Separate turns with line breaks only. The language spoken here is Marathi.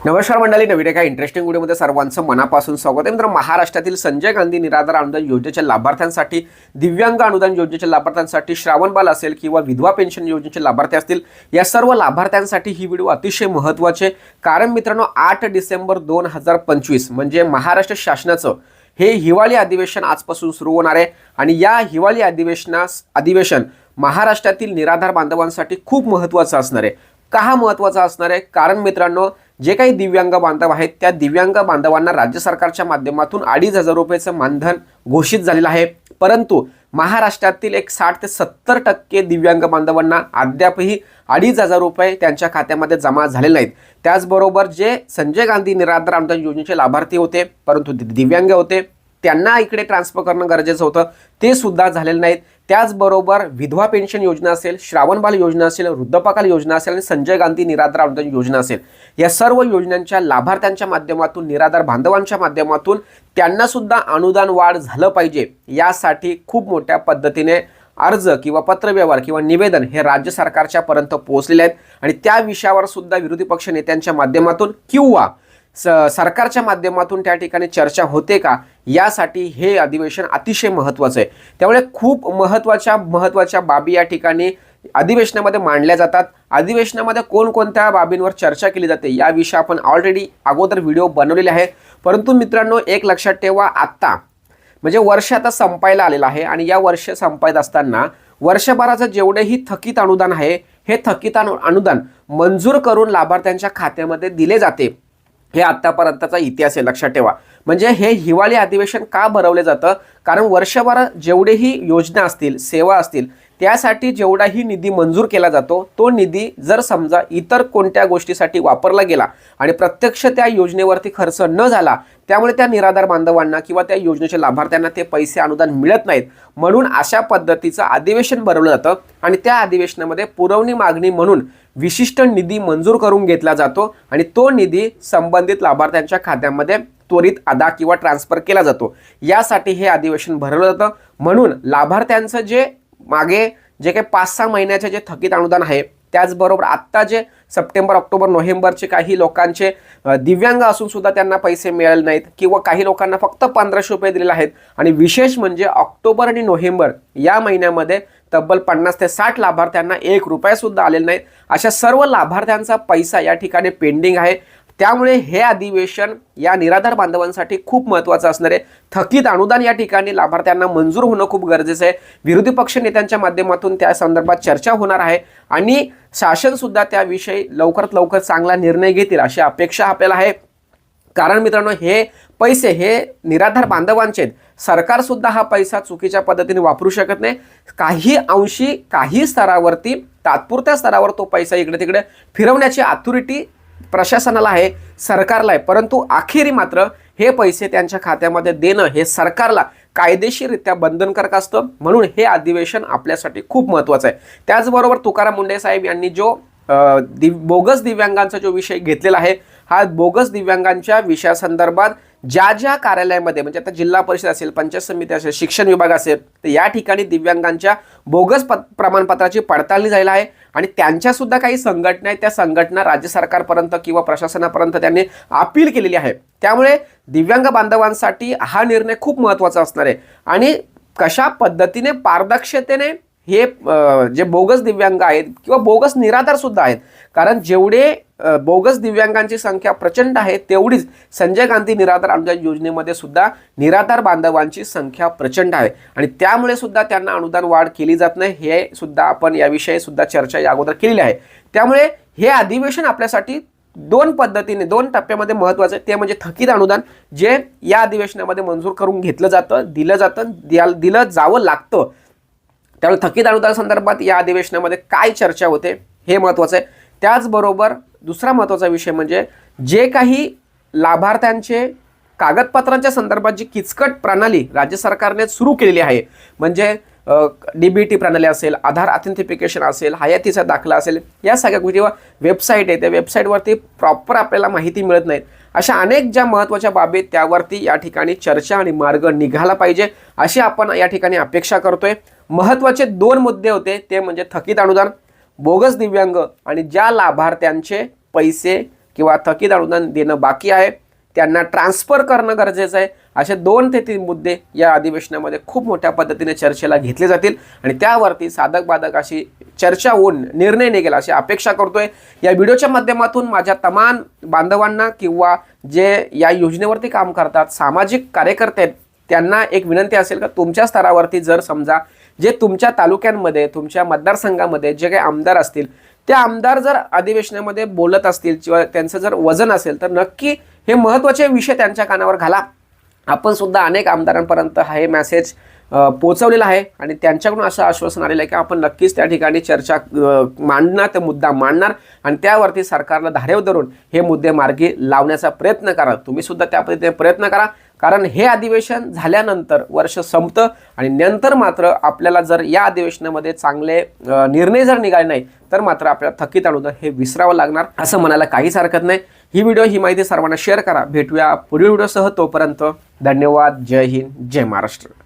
नमस्कार मंडळी, नवीन एका इंटरेस्टिंग व्हिडिओमध्ये सर्वांचं मनापासून स्वागत आहे. मित्र, महाराष्ट्रातील संजय गांधी निराधार अनुदान योजनेच्या लाभार्थ्यांसाठी, दिव्यांग अनुदान योजनेच्या लाभार्थ्यांसाठी, श्रावणबाल असेल किंवा विधवा पेन्शन योजनेचे लाभार्थी असतील, या सर्व लाभार्थ्यांसाठी ही व्हिडिओ अतिशय महत्त्वाचे. कारण मित्रांनो, 8 डिसेंबर 2025 म्हणजे महाराष्ट्र शासनाचं हे हिवाळी अधिवेशन आजपासून सुरू होणार आहे. आणि या हिवाळी अधिवेशन महाराष्ट्रातील निराधार बांधवांसाठी खूप महत्त्वाचं असणार आहे. का महत्त्वाचं असणार आहे? कारण मित्रांनो, जे काही दिव्यांग बांधव आहेत त्या दिव्यांग बांधवांना राज्य सरकारच्या माध्यमातून 2,500 रुपयाचं मानधन घोषित झालेलं आहे. परंतु महाराष्ट्रातील एक 60 ते 70% दिव्यांग बांधवांना अद्यापही 2,500 रुपये त्यांच्या खात्यामध्ये जमा झालेले नाहीत. त्याचबरोबर जे संजय गांधी निराधार अनुदान योजनेचे लाभार्थी होते परंतु दिव्यांग होते, त्यांना इकडे ट्रान्सफर करणं गरजेचं होतं, ते सुद्धा झालेलं नाहीत. त्याचबरोबर विधवा पेन्शन योजना असेल, श्रावणबाल योजना असेल, वृद्धपकाल योजना असेल आणि संजय गांधी निराधार अनुदान योजना असेल, या सर्व योजनांच्या लाभार्थ्यांच्या माध्यमातून, निराधार बांधवांच्या माध्यमातून त्यांना सुद्धा अनुदान वाढ झालं पाहिजे, यासाठी खूप मोठ्या पद्धतीने अर्ज किंवा पत्रव्यवहार किंवा निवेदन हे राज्य सरकारच्या पर्यंत पोहोचलेले आहेत. आणि त्या विषयावर सुद्धा विरोधी पक्ष नेत्यांच्या माध्यमातून किंवा सरकारच्या माध्यमातून त्या ठिकाणी चर्चा होते का, यासाठी हे अधिवेशन अतिशय महत्त्वाचं आहे. त्यामुळे खूप महत्त्वाच्या बाबी या ठिकाणी अधिवेशनामध्ये मांडल्या जातात. अधिवेशनामध्ये कोणकोणत्या बाबींवर चर्चा केली जाते याविषयी आपण ऑलरेडी अगोदर व्हिडिओ बनवलेले आहे. परंतु मित्रांनो, एक लक्षात ठेवा, आत्ता म्हणजे वर्ष आता संपायला आलेलं आहे आणि या वर्ष संपायत असताना वर्षभराचं जेवढेही थकीत अनुदान आहे हे थकीत अनुदान मंजूर करून लाभार्थ्यांच्या खात्यामध्ये दिले जाते. हे आत्तापर्यंतचा इतिहास आहे, लक्षात ठेवा. म्हणजे हे हिवाळी अधिवेशन का भरवले जातं? कारण वर्षभर जेवढेही योजना असतील, सेवा असतील, त्यासाठी जेवढाही निधी मंजूर केला जातो, तो निधी जर समजा इतर कोणत्या गोष्टीसाठी वापरला गेला आणि प्रत्यक्ष त्या योजनेवरती खर्च न झाला, त्यामुळे त्या निराधार बांधवांना किंवा त्या योजनेच्या लाभार्थ्यांना ते पैसे अनुदान मिळत नाहीत. म्हणून अशा पद्धतीचं अधिवेशन भरवलं जातं आणि त्या अधिवेशनामध्ये पुरवणी मागणी म्हणून विशिष्ट निधी मंजूर करून घेतला जातो आणि तो निधी संबंधित लाभार्थ्यांच्या खात्यामध्ये त्वरित अदा किंवा ट्रान्सफर केला जातो. यासाठी हे अधिवेशन भरवलं जातं. म्हणून लाभार्थ्यांचं जे मागे जे काही 5-6 महिन्याचे जे थकीत अनुदान आहे, त्याचबरोबर आत्ता जे सप्टेंबर, ऑक्टोबर, नोव्हेंबरचे काही लोकांचे दिव्यांग असून सुद्धा त्यांना पैसे मिळाले नाहीत किंवा काही लोकांना फक्त 1,500 रुपये दिलेले आहेत. आणि विशेष म्हणजे ऑक्टोबर आणि नोव्हेंबर या महिन्यामध्ये तब्बल 50 ते 60 लाभार्थ्यांना 1 रुपया सुद्धा आलेला नाही. अशा सर्व लाभार्थ्यांचा पैसा या ठिकाणी पेंडिंग आहे. त्यामुळे हे अधिवेशन या निराधार बांधवांसाठी खूप महत्त्वाचं असणार आहे. थकीत अनुदान या ठिकाणी लाभार्थ्यांना मंजूर होणं खूप गरजेचं आहे. विरोधी पक्ष नेत्यांच्या माध्यमातून त्या संदर्भात चर्चा होणार आहे आणि शासन सुद्धा त्याविषयी लवकरात लवकर चांगला निर्णय घेतील अशी अपेक्षा आपल्याला आहे. कारण मित्रांनो, हे पैसे हे निराधार बांधवांचे आहेत. सरकार सुद्धा हा पैसा चुकीच्या पद्धतीने वापरू शकत नाही. काही अंशी, काही स्तरावरती, तात्पुरत्या स्तरावर तो पैसा इकडे तिकडे फिरवण्याची अथॉरिटी प्रशासनाला आहे, सरकारला आहे. परंतु अखेरी मात्र हे पैसे त्यांच्या खात्यामध्ये देणं हे सरकारला कायदेशीररित्या बंधनकारक असतं. म्हणून हे अधिवेशन आपल्यासाठी खूप महत्त्वाचं आहे. त्याचबरोबर तुकाराम मुंडे साहेब यांनी जो बोगस दिव्यांगांचा जो विषय घेतलेला आहे, हा बोगस दिव्यांगांच्या विषयासंदर्भात ज्या ज्या कार्यालयामध्ये, म्हणजे आता जिल्हा परिषद असेल, पंचायत समिती असेल, शिक्षण विभाग असेल, तर या ठिकाणी दिव्यांगांच्या बोगस प्रमाणपत्राची पडताळणी झालेली आहे. आणि त्यांच्या सुद्धा काही संघटना आहेत, त्या संघटना राज्य सरकारपर्यंत किंवा प्रशासनापर्यंत त्यांनी अपील केलेली आहे. त्यामुळे दिव्यांग बांधवांसाठी हा निर्णय खूप महत्त्वाचा असणार आहे. आणि कशा पद्धतीने पारदर्शकतेने हे जे बोगस दिव्यांग आहेत किंवा बोगस निराधार सुद्धा आहेत, कारण जेवढे बोगस दिव्यांगांची संख्या प्रचंड आहे, तेवढीच संजय गांधी निराधार अनुदान योजनेमध्ये सुद्धा निराधार बांधवांची संख्या प्रचंड आहे. आणि त्यामुळे सुद्धा त्यांना अनुदान वाढ केली जात नाही. हे सुद्धा आपण याविषयी सुद्धा चर्चा या अगोदर केलेली आहे. त्यामुळे हे अधिवेशन आपल्यासाठी 2 पद्धतीने, 2 टप्प्यामध्ये महत्त्वाचं आहे. ते म्हणजे थकीत अनुदान, जे या अधिवेशनामध्ये मंजूर करून घेतलं जातं, दिलं जावं लागतं. त्यामुळे थकीत अनुदान संदर्भात या अधिवेशनामध्ये काय चर्चा होते हे महत्त्वाचं आहे. त्याचबरोबर दुसरा महत्त्वाचा विषय म्हणजे जे काही लाभार्थ्यांचे कागदपत्रांच्या संदर्भात जी किचकट प्रणाली राज्य सरकारने सुरू केलेली आहे, म्हणजे DBT प्रणाली असेल, आधार ऑथेंटिफिकेशन असेल, हयातीचा दाखला असेल, या सगळ्या गोष्टीवर वेबसाईट आहे, त्या वेबसाईटवरती प्रॉपर आपल्याला माहिती मिळत नाहीत. अशा अनेक ज्या महत्त्वाच्या बाबी आहेत त्यावरती या ठिकाणी चर्चा आणि मार्ग निघाला पाहिजे अशी आपण या ठिकाणी अपेक्षा करतोय. महत्त्वाचे 2 मुद्दे होते, ते म्हणजे थकीत अनुदान, बोगस दिव्यांग आणि ज्या लाभार्थ्यांचे पैसे किंवा थकीत अनुदान देणं बाकी आहे त्यांना ट्रान्सफर करणं गरजेचं आहे, असे 2 ते 3 मुद्दे या अधिवेशनामध्ये खूप मोठ्या पद्धतीने चर्चेला घेतले जातील आणि त्यावरती साधक बाधक अशी चर्चा होऊन निर्णय निघेल अशी अपेक्षा करतोय। या व्हिडिओच्या माध्यमातून माझ्या तमाम बांधवांना किंवा जे या योजनेवरती काम करतात सामाजिक कार्यकर्ते आहेत त्यांना एक विनंती असेल का तुमच्या स्तरावरती जर समजा जे तुमच्या तालुक्यांमध्ये तुमच्या मतदारसंघामध्ये जे काही आमदार असतील त्या आमदार जर अधिवेशनामध्ये बोलत असतील किंवा त्यांचं जर वजन असेल तर नक्की हे महत्त्वाचे विषय त्यांच्या कानावर घाला। आपण सुद्धा अनेक आमदारांपर्यंत हे मेसेज पोहोचवलेला आहे आणि त्यांच्याकडून असं आश्वासन आलेलं आहे की आपण नक्कीच त्या ठिकाणी चर्चा मांडणार, ते मुद्दा मांडणार आणि त्यावरती सरकारला धारेव धरून हे मुद्दे मार्गी लावण्याचा प्रयत्न करा। तुम्ही सुद्धा त्या पद्धतीने प्रयत्न करा, कारण हे अधिवेशन झाल्यानंतर वर्ष संपतं आणि नंतर मात्र आपल्याला जर या अधिवेशनामध्ये चांगले निर्णय जर निघाले नाही तर मात्र आपल्याला थकीत अनुदान हे विसरावं लागणार, असं म्हणायला काहीच हरकत नाही। ही माहिती सर्वांना शेअर करा। भेटूया पुढील व्हिडिओसह, तोपर्यंत धन्यवाद। जय हिंद, जय महाराष्ट्र।